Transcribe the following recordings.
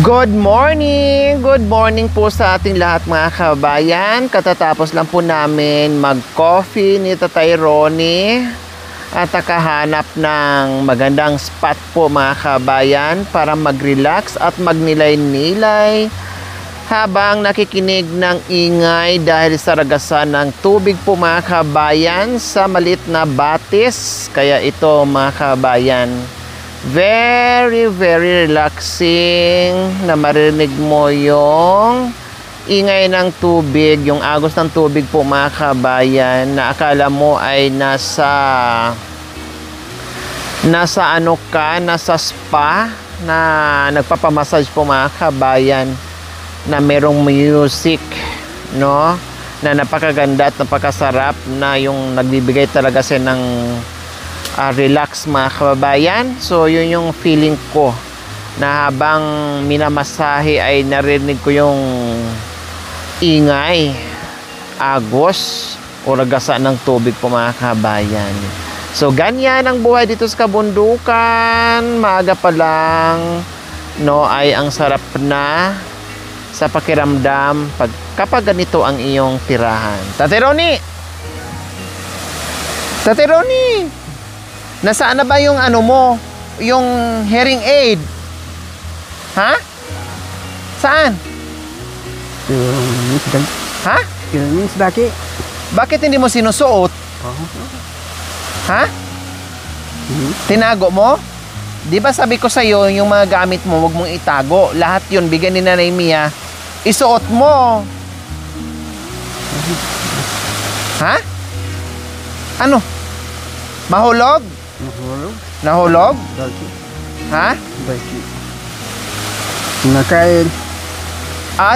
Good morning po sa ating lahat mga kabayan. Katatapos lang po namin mag-coffee ni Tatay Ronnie at nakahanap ng magandang spot po mga kabayan para mag-relax at magnilay-nilay habang nakikinig ng ingay dahil sa ragasan ng tubig po mga kabayan sa maliit na batis. Kaya ito mga kabayan, very relaxing na marinig mo yung ingay ng tubig, yung agos ng tubig po mga kabayan, na akala mo ay nasa ano ka, nasa spa na nagpapamassage po mga kabayan, na merong music, no, na napakaganda at napakasarap, na yung nagbibigay talaga siya ng relax mga kababayan. So yun yung feeling ko, na habang minamasahe ay narinig ko yung ingay, agos o ragasa ng tubig po mga kababayan. So ganyan ang buhay dito sa kabundukan. Maaga pa lang, no, ay ang sarap na sa pakiramdam kapag ganito ang iyong tirahan. Tatay Ronnie! Tatay Ronnie! Nasaan na ba yung ano mo? Yung hearing aid? Ha? Saan? Ha? Bakit hindi mo sinusuot? Ha? Tinago mo? Di ba sabi ko sa'yo, yung mga gamit mo, huwag mong itago. Lahat yun, bigyan ni Nanay Mia. Isuot mo. Ha? Ano? Mahulog? Nahulog? Ha? Kinakain.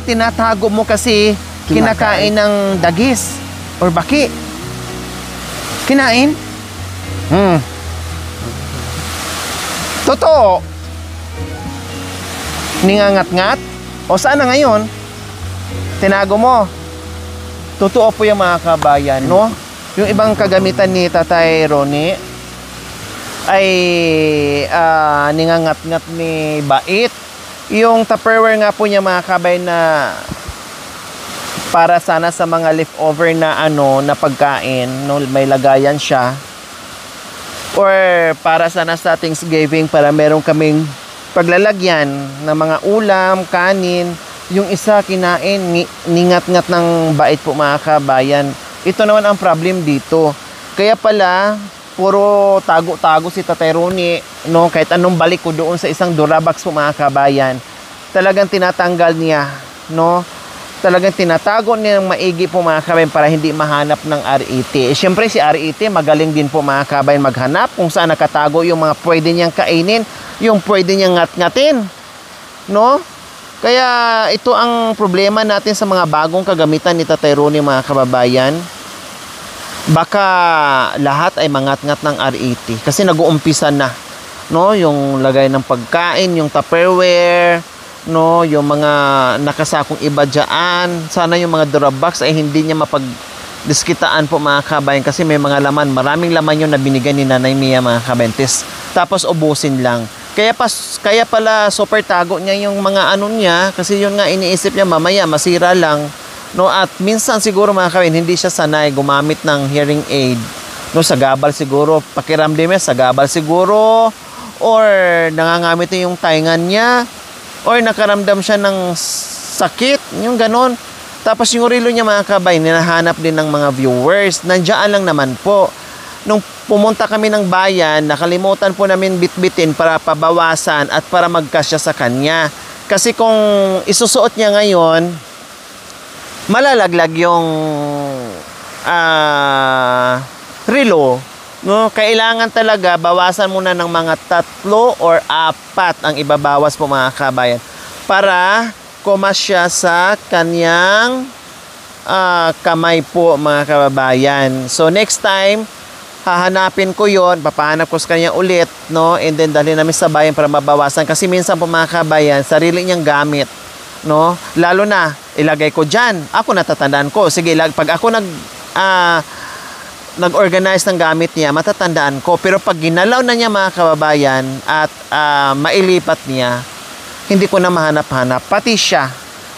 Tinatago mo kasi kinakain ng dagis or baki. Kinain? Totoo. Ningangat-ngat? O saan na ngayon? Tinago mo. Totoo po yung mga kabayan, no? Yung ibang kagamitan ni Tatay Ronnie ay ningangat-ngat ni Bait. Yung Tupperware nga po niya mga kabayan, na para sana sa mga leftover na ano na pagkain, no, may lagayan siya. Or para sana sa Thanksgiving, para meron kaming paglalagyan ng mga ulam, kanin. Yung isa kinain, ningat-ngat ng Bait po mga kabayan. Ito naman ang problem dito. Kaya pala puro tago-tago si Tatay Ronnie, no? Kahit anong balik ko doon sa isang Durabox po mga kabayan, talagang tinatanggal niya, no? Talagang tinatago niya ng maigi po mga kabayan para hindi mahanap ng RET. Siyempre si RET magaling din po mga kabayan maghanap kung saan nakatago yung mga pwede niyang kainin, yung pwede niyang ngat-ngatin, no? Kaya ito ang problema natin sa mga bagong kagamitan ni Tatay Ronnie mga kababayan. Baka lahat ay mangat-ngat ng RET kasi nag-uumpisa na, no, yung lagay ng pagkain, yung Tupperware, no, yung mga nakasakong iba dyan. Sana yung mga Durabox ay hindi niya mapagdiskitaan po mga kabayan, kasi may mga laman, maraming laman yung nabinigay ni Nanay Mia mga kabentes, tapos ubusin lang. Kaya pala super tago niya yung mga ano niya, kasi yun nga iniisip niya mamaya masira lang, no. At minsan siguro mga kabayan, hindi siya sanay gumamit ng hearing aid, no. Sa gabal siguro, pakiramdam niya sa gabal siguro, or nangangamit yung taingan niya, or nakaramdam siya ng sakit, yung ganon. Tapos yung relo niya mga kabayan, hinahanap din ng mga viewers. Nandiyan lang naman po. Nung pumunta kami ng bayan, nakalimutan po namin bitbitin para pabawasan at para magkasya sa kanya. Kasi kung isusuot niya ngayon, malalaglag yung relo, no? Kailangan talaga bawasan muna ng mga 3 or 4 ang ibabawas po mga kabayan para kumasya sa kanyang kamay po mga kababayan. So next time, hahanapin ko yon, papahanap ko sa kanya ulit, no? And then dalhin namin sa bayan para mabawasan, kasi minsan po mga kabayan, sarili niyang gamit, no? Lalo na ilagay ko dyan, ako natatandaan ko, sige, pag ako nag-organize ng gamit niya, matatandaan ko. Pero pag ginalaw na niya mga kababayan at mailipat niya, hindi ko na mahanap-hanap. Pati siya,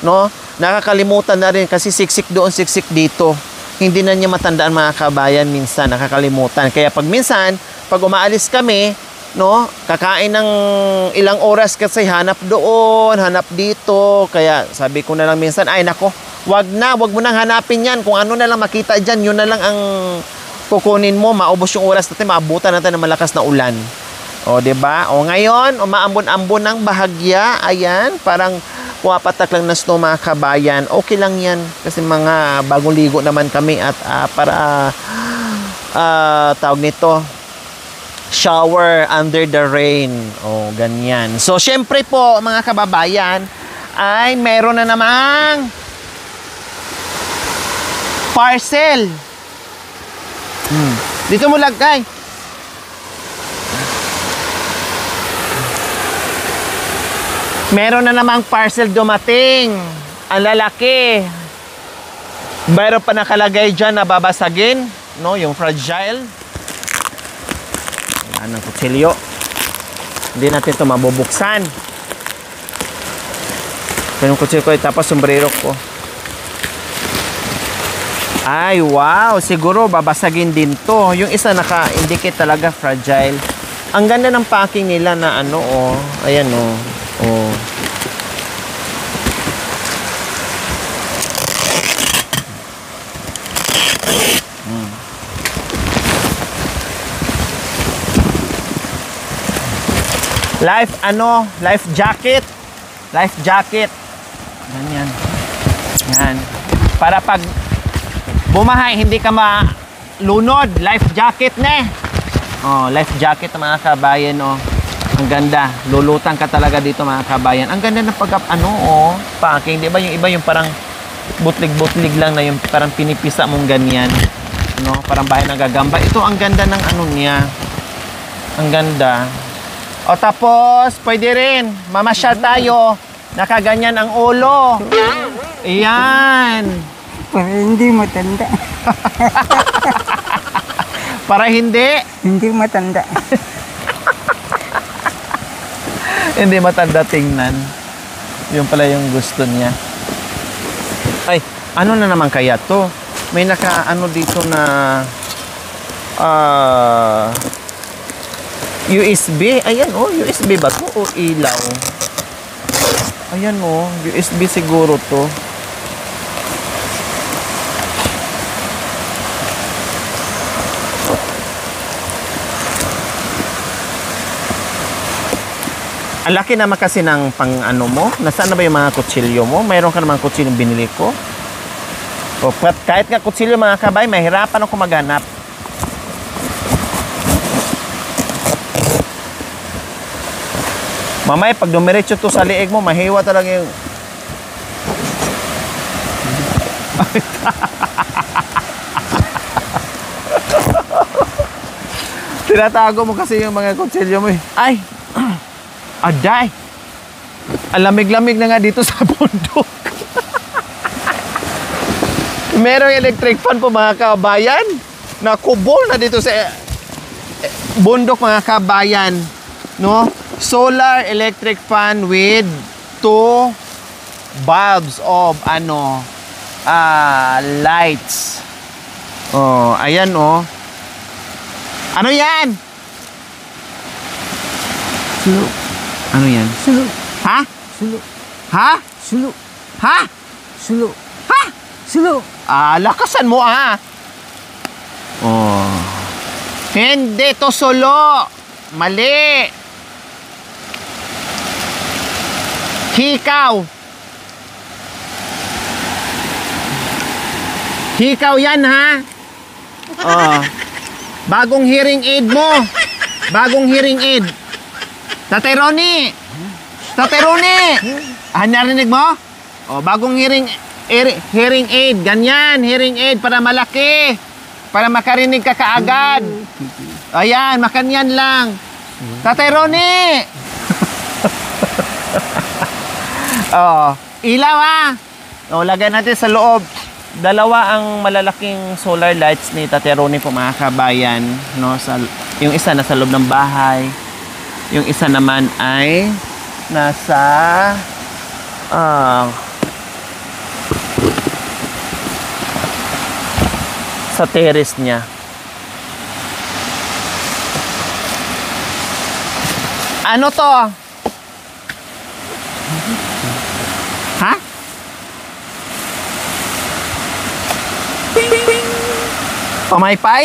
no? Nakakalimutan na rin kasi siksik doon, siksik dito. Hindi na niya matandaan mga kabayan minsan, nakakalimutan. Kaya pag minsan, pag umaalis kami, no, kakain ng ilang oras kasi hanap doon, hanap dito. Kaya sabi ko na lang minsan, ay nako, wag mo nang hanapin yan. Kung ano na lang makita dyan, yun na lang ang kukunin mo. Maubos yung oras natin, maabutan natin ng malakas na ulan. O, diba? O, ngayon, umaambon-ambon ng bahagya. Ayan, parang pumapatak lang na snow mga kabayan. Okay lang yan. Kasi mga bagong ligo naman kami at para tawag nito, shower under the rain. O, ganyan. So, syempre po, mga kababayan, ay meron na namang parcel. Dito mo lagay. Meron na namang parcel dumating. Ang lalaki. Meron pa nakalagay dyan na babasagin. No, yung fragile. Ayan ang kutsilyo. Hindi natin ito mabubuksan. Ito yung kutsilyo ko. Tapos sombrero ko. Ay, wow. Siguro babasagin din to. Yung isa naka-indicate talaga fragile. Ang ganda ng packing nila na ano, oh. Ayan, oh. Oh. Life jacket. Life jacket. Ganyan. Yan. Para pag bumahay, hindi ka malunod. Life jacket na. Oh, life jacket mga kabayan, oh. Ang ganda. Lulutang ka talaga dito mga kabayan. Ang ganda ng packing. Di ba yung iba yung parang butlig-butlig lang na yung parang pinipisa mong ganyan. No? Parang bahay ng gagamba. Ito ang ganda ng niya. Ang ganda. O tapos, pwede rin. Mamasyal tayo. Nakaganyan ang ulo. Ayan. Para hindi matanda. Para hindi? Hindi matanda. Hindi matanda tingnan. Yung pala yung gusto niya. Ay, ano na naman kaya to? May dito na USB. Ayan, oh, USB ba to? O ilaw? Ayan, oh, USB siguro to. Ang laki naman kasi ng pang mo. Nasaan na ba yung mga kutsilyo mo? Mayroon ka naman kutsilyo binili ko. O, kahit nga kutsilyo mga kabay, mahirapan ako maghanap. Mamaya, pag dumiretso to sa liig mo, mahiwa talaga yung... Tinatago mo kasi yung mga kutsilyo mo eh. Ay! Aday! Alamig-lamig na nga dito sa bundok. Merong electric fan po mga kabayan. Nakubol na dito sa bundok mga kabayan. No? Solar electric fan with 2 bulbs of lights. Oh, ayan oh. Ano yan? Sulo. Ano yan? Sulo. Ha? Sulo. Ha? Sulo. Ha? Sulo. Ha? Sulo. Lakasan mo Oh. Hindi to solo. Mali. Hikaw. Hikaw yan ha. Oh. Bagong hearing aid mo. Bagong hearing aid. Tatay Ronnie! Tatay Ronnie! Narinig mo? O, bagong hearing aid. Ganyan, hearing aid para malaki. Para makarinig ka kaagad. Ayan, makanyan lang. Tatay Ronnie! Ilaw O, lagay natin sa loob. Dalawa ang malalaking solar lights ni Tatay Ronnie po mga kabayan. No? Yung isa nasa loob ng bahay. Yung isa naman ay nasa sa terrace niya. Ano to? Ha? Pamaypay?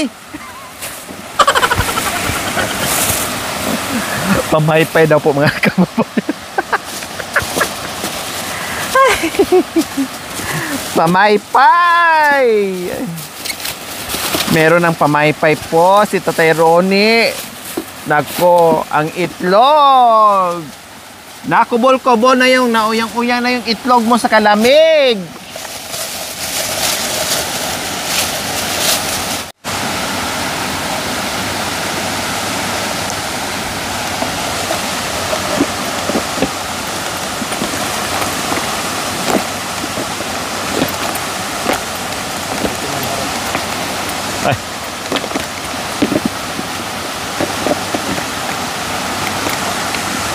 Pamaypay daw po mga kababayan. Pamaypay! Meron ng pamaypay po si Tatay Ronnie. Nako, ang itlog. Nakubol-kubo na yung nauyang-uyang na yung itlog mo sa kalamig.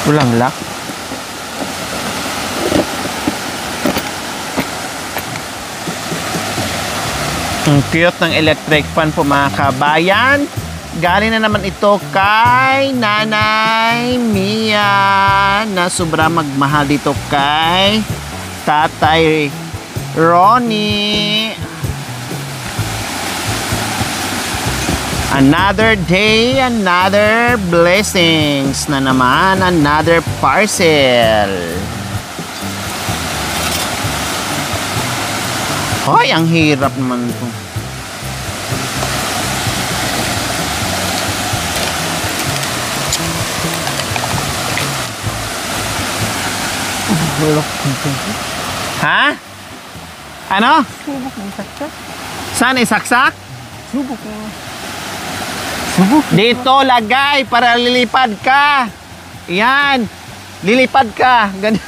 Walang lock. Ang cute ng electric fan po mga kabayan. Galing na naman ito kay Nanay Mia na sobra magmahal dito kay Tatay Ronnie. Another day, another blessings na naman, another parcel. Hoy, ang hirap naman ito. Ha? Ano? Subok ng saksak. Saan isaksak? Subok mo. Dito lagay para lilipad ka. Yan. Lilipad ka. Ganun.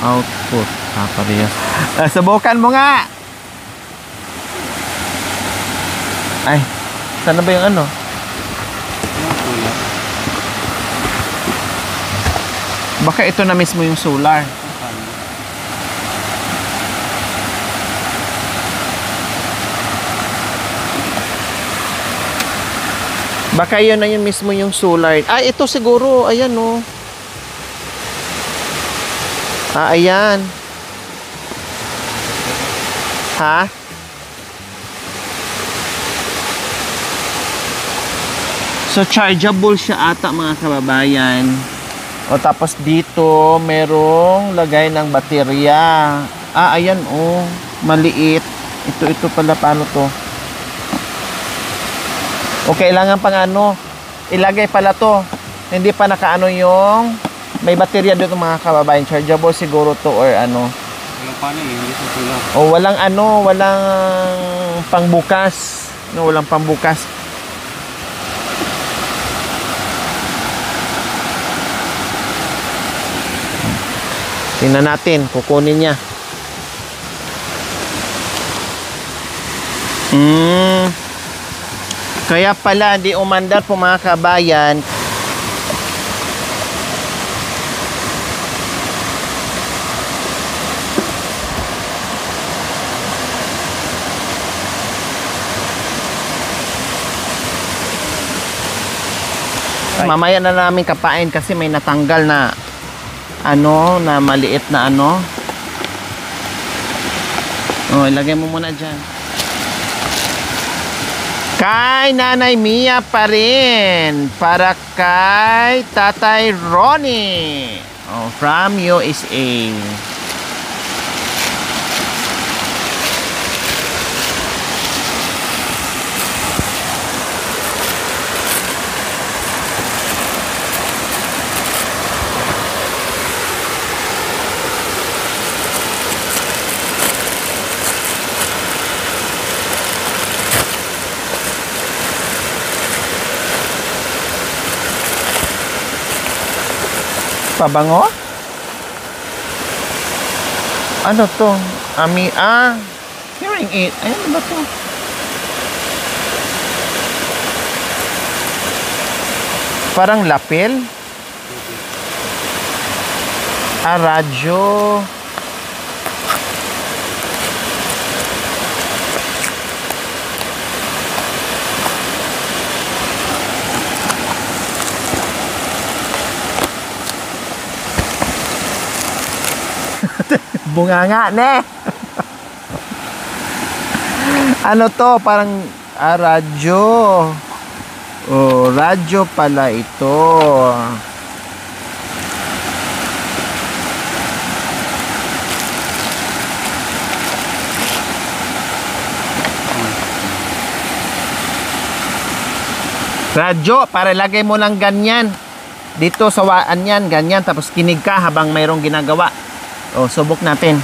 Output. Parehas. Subukan mo nga. Ay. Sana ba yung ano? Baka ito na mismo yung solar. Baka yun na yun mismo yung solar. Ah, ito siguro. Ayan o. Ah, ayan. Ha? So, chargeable siya ata mga kababayan. O tapos dito, merong lagay ng baterya. Ah, ayan oh. Maliit. Ito pala, paano to? O kailangan pang ano, ilagay pala to. Hindi pa nakaano yung may baterya dito mga kababayan. Chargeable siguro to or ano. Walang panel, hindi sa solar. O walang ano, walang pangbukas. No, walang pangbukas. Tingnan natin, kukunin niya. Kaya pala di umandar po mga kabayan. Mamaya na namin kapain kasi may natanggal na ano, na maliit na ano. Oh, ilagay mo muna dyan. Kay Nanay Mia pa rin. Para kay Tatay Ronnie. Oh, from USA. Pabango? Ano to? Hearing aid. Ano ba to? Parang lapel. Radyo. Bunganga, ne? Ano to? Parang radyo. Oh, radyo pala ito. Radyo, para lagay mo lang ganyan. Dito sa waan yan, ganyan. Tapos kinig ka habang mayroong ginagawa. O, subok natin.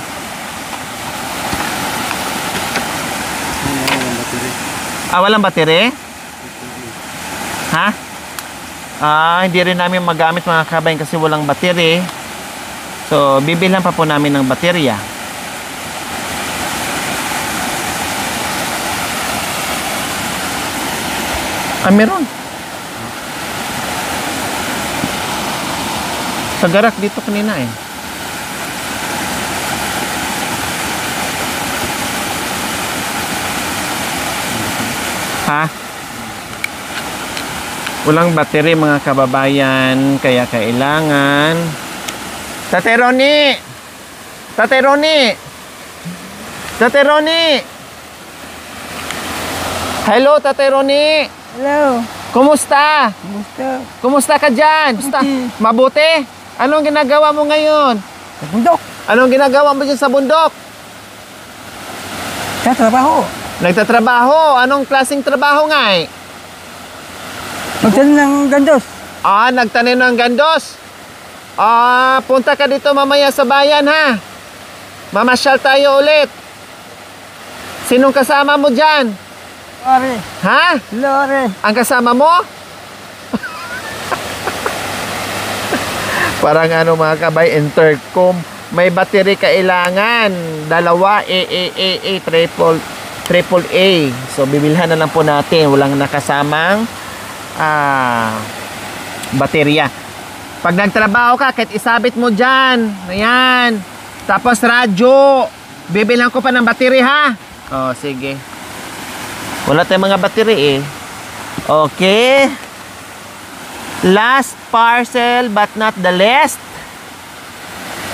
Walang battery? Ha? Hindi rin namin magamit mga kabayan kasi walang battery. So, bibilhan pa po namin ng baterya. Meron. Sa garak dito kanina eh. Ha? Walang battery mga kababayan, kaya kailangan. Tate Ronnie! Tate Ronnie! Tate Ronnie! Hello, Tate Ronnie! Hello. Kumusta? Kumusta? Kumusta ka dyan? Kumusta? Mabuti. Mabuti? Anong ginagawa mo ngayon? Sa bundok. Anong ginagawa mo dyan sa bundok? Sa trabaho. Nagtatrabaho. Anong klaseng trabaho nga eh? Magtanim ng gandos. Nagtanim ng gandos. Punta ka dito mamaya sa bayan ha. Mamasyal tayo ulit. Sinong kasama mo dyan? Lore. Ha? Lore. Ang kasama mo? Parang ano mga kabay, intercom. May battery kailangan. Dalawa, triple A. So, bibilhan na lang po natin. Walang nakasamang baterya. Pag nagtrabaho ka, kahit isabit mo dyan. Ayan. Tapos, radyo. Bibilhan ko pa ng battery, ha? Sige. Wala tayong mga battery, eh. Okay. Last parcel, but not the least.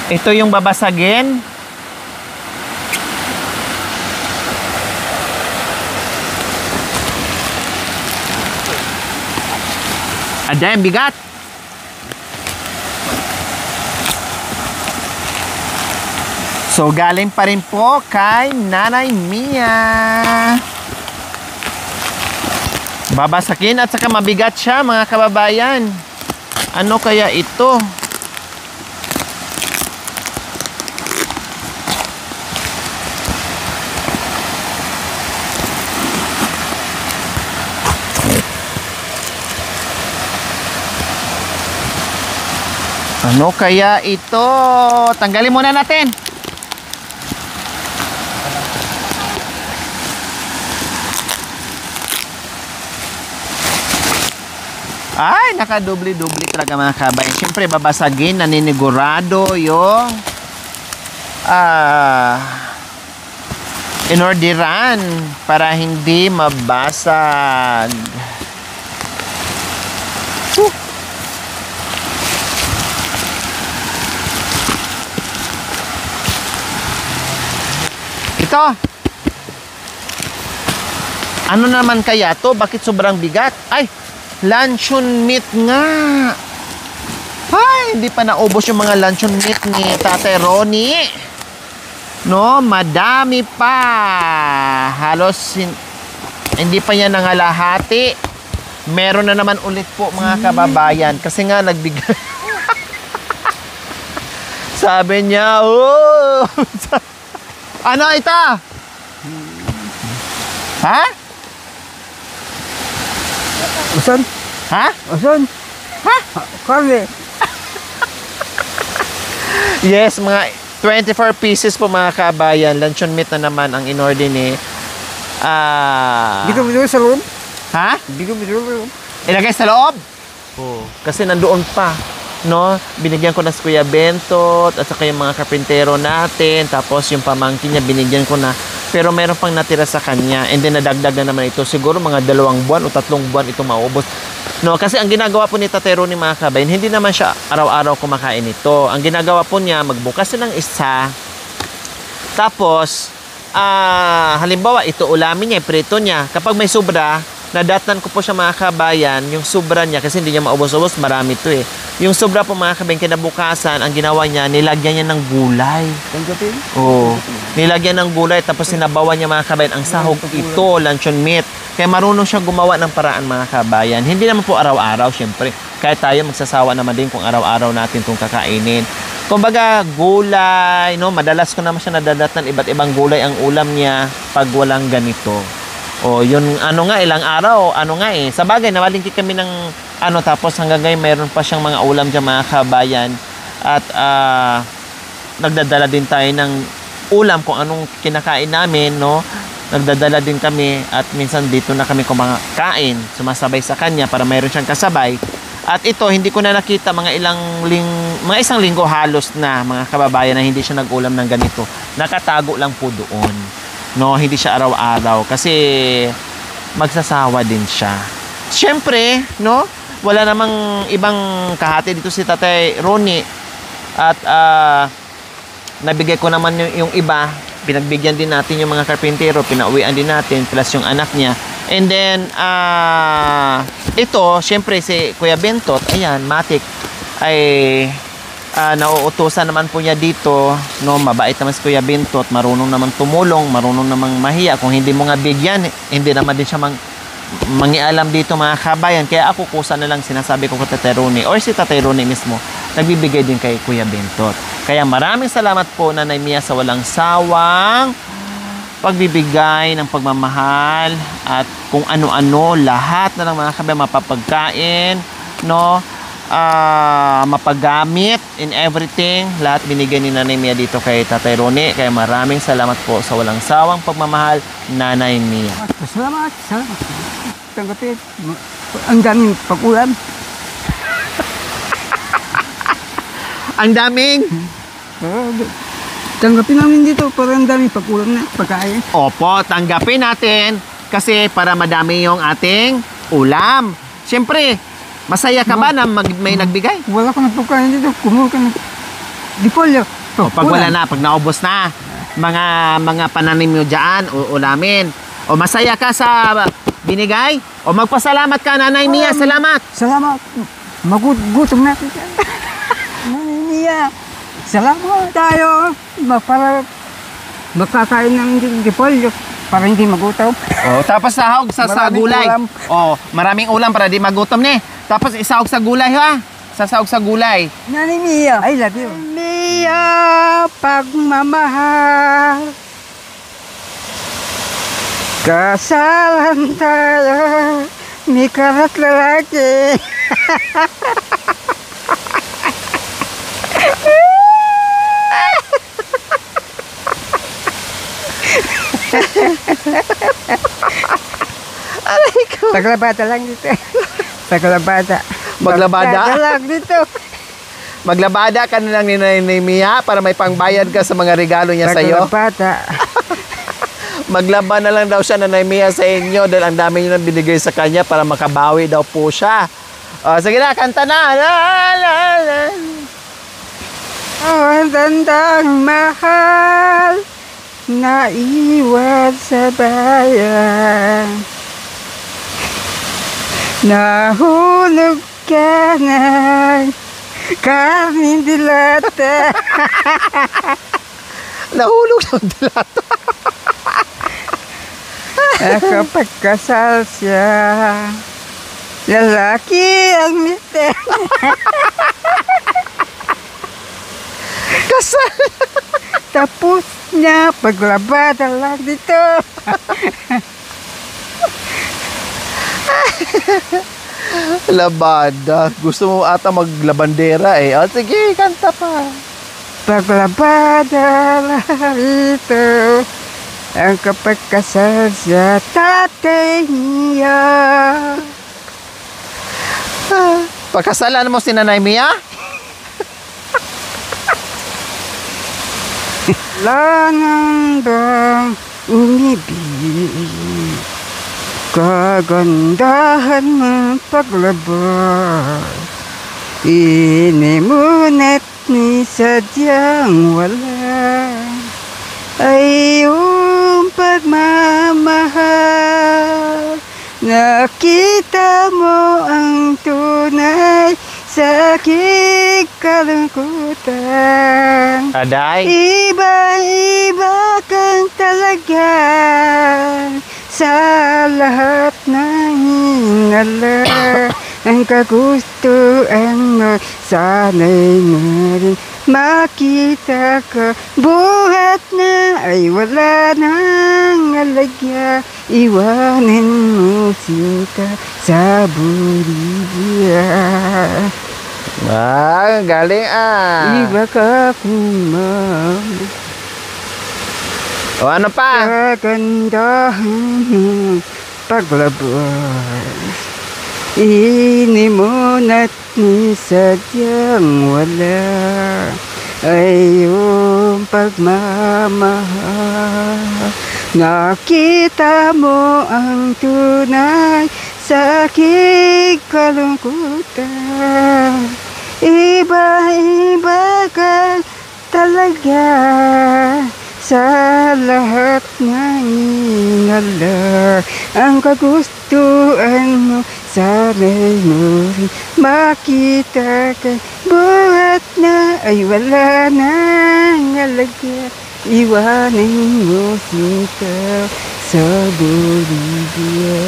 Ito yung babasagin. Aday, bigat. So, galing pa rin po kay Nanay Mia. Babasakin at saka mabigat siya, mga kababayan. Ano kaya ito? Ano kaya ito? Tanggalin muna natin. Ay, nakadubli-dubli talaga mga kabayan. Siyempre, babasagin, naninigurado yung inorderan para hindi mabasag. Ito. Ano naman kaya to? Bakit sobrang bigat? Ay, luncheon meat nga. Ay, hindi pa naubos yung mga luncheon meat ni Tate Ronnie. No, madami pa. Halos hindi pa yan nangalahati. Meron na naman ulit po mga kababayan. Kasi nga nagbigay. Sabi niya, oh. Ano ito? Ha? Uson. Ha? Uson. Ha? Karne. Yes, mga 24 pieces po mga kabayan. Luncheon meat na naman ang in-order ni... Hindi ko bidul sa loob. Ha? Hindi ko bidul sa loob. Ilagay sa loob? Oo. Kasi nandoon pa. No? Binigyan ko na si Kuya Bentot at saka yung mga karpintero natin. Tapos yung pamangkin niya, binigyan ko na. Pero meron pang natira sa kanya. And then nadagdag na naman ito. Siguro mga 2 buwan o 3 buwan ito maubos. No, kasi ang ginagawa po ni Tatero ni mga kabayan, hindi naman siya araw-araw kumakain ito. Ang ginagawa po niya, magbukas siya ng isa. Tapos, halimbawa, ito ulamin niya, prito niya. Kapag may sobra, nadatnan ko po siya mga kabayan, yung sobra niya, kasi hindi niya maubos-ubos, marami ito eh. Yung sobra po mga kabayan, kinabukasan, ang ginawa niya, nilagyan niya ng gulay. Tanggapin? Oo. Nilagyan ng gulay, tapos sinabawan niya mga kabayan, ang sahog ito, luncheon meat. Kaya marunong siya gumawa ng paraan mga kabayan. Hindi naman po araw-araw, syempre. Kahit tayo magsasawa naman din kung araw-araw natin itong kakainin. Kumbaga, gulay, no? Madalas ko naman siya nadadatnan iba't ibang gulay ang ulam niya pag walang ganito. O, yun, ilang araw, Sa bagay, namalingkit kami ng, tapos hanggang ngayon, mayroon pa siyang mga ulam dyan, mga kabayan. At, nagdadala din tayo ng ulam kung anong kinakain namin, no? Nagdadala din kami at minsan dito na kami kumakain. Sumasabay sa kanya para mayroon siyang kasabay. At ito, hindi ko na nakita mga isang linggo halos na mga kababayan na hindi siya nag-ulam ng ganito. Nakatago lang po doon. No, hindi siya araw-araw kasi magsasawa din siya. Siyempre, no, wala namang ibang kahati dito si Tatay Ronnie. At nabigay ko naman yung iba. Pinagbigyan din natin yung mga karpintero, pinauwian din natin, plus yung anak niya. And then, ito, syempre si Kuya Bentot, ayan, matik, ay nauutusan naman po niya dito, no, mabait naman si Kuya Bentot, marunong naman tumulong, marunong naman mahiya. Kung hindi mo nga bigyan, hindi naman din siya mangialam dito mga kabayan. Kaya ako kusa na lang sinasabi ko kay Tatay Ronnie, or si Tatay Ronnie mismo, nagbibigay din kay Kuya Bentot. Kaya maraming salamat po Nanay Mia sa walang sawang pagbibigay ng pagmamahal at kung ano-ano, lahat na ng mga kabayan, mapapagkain, no, mapagamit in everything, lahat binigay ni Nanay Mia dito kay Tatay Ronnie. Kaya maraming salamat po sa walang sawang pagmamahal, Nanay Mia. Salamat. Tanggapin. Ang daming pag-ulam. Ang daming Tanggapin namin dito para ang daming pag-ulam na pagkain. Opo, tanggapin natin kasi para madami yung ating ulam. Siyempre, masaya ka ba na may nagbigay? Wala ka ng pagkain dito. Kumuha ka ng dipolyo. O pag wala na, pag naubos na, mga pananim nyo dyan, ulamin. O masaya ka sa binigay? O magpasalamat ka, Nanay Mia. Salamat. Salamat. Magutom natin. Nanay Mia. Salamat tayo. Para makakain ng dipolyo. Para hindi magutom. O, tapos sahog sa gulay. Ulam. O, maraming ulam para di magutom ni. Tapos isahog sa gulay, ha? Sasahog sa gulay. Nanay Mia. I love you. Mia, pagmamahal. Kasalan tayo. May karat lalaki. Aray ko. Taglabada lang dito. Taglabada. Maglabada? lang dito. Maglabada ka na lang ni Nanay Mia para may pangbayad ka sa mga regalo niya sa'yo. Taglabada. Maglaba na lang daw siya, Nanay Mia, sa inyo dahil ang dami niyo nang binigay sa kanya para makabawi daw po siya. Sige na, kanta na. La, la, la. Ang tandang mahal na iwan sa bayan. Nahulog ka ng kaming dilata. Nahulog ng dilata. Kapag kasal siya, lalaki ang mite. Kasal. Tapos niya, paglabada lang dito. Labada. Gusto mo ata maglabandera eh. Sige, kanta pa. paglabada ito ang kapagkasal sa tatay niya. Pagkasalan mo si Nanay Mia? Lanang bang umibig, kagandahan mo paglabas, inimunat ni sadyang wala, ay iyong pagmamahal. Nakita mo ang tunay sa aking kalungkutan. Aday. Iba-iba kang talaga sa lahat ng hinala. Ang kagustuhan mo, sana'y maring makita ka. Buhat na ay wala nang alagya, iwanan mo sinta sa Bolivia. Galing ah. Iba ka kumam, O ano pa? kagandahan mo paglabas, inimunat ni sadyang wala, ay iyong pagmamahal. Nakita mo ang tunay sa aking kalungkutan. Iba-iba ka talaga sa lahat ng hinala. Ang kagustuhan mo, sana'y mo rin makita ka. Buhat na ay wala nang alagya, iwanan mo sita sa Bolivia.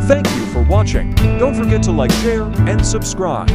Thank you for watching. Don't forget to like, share, and subscribe.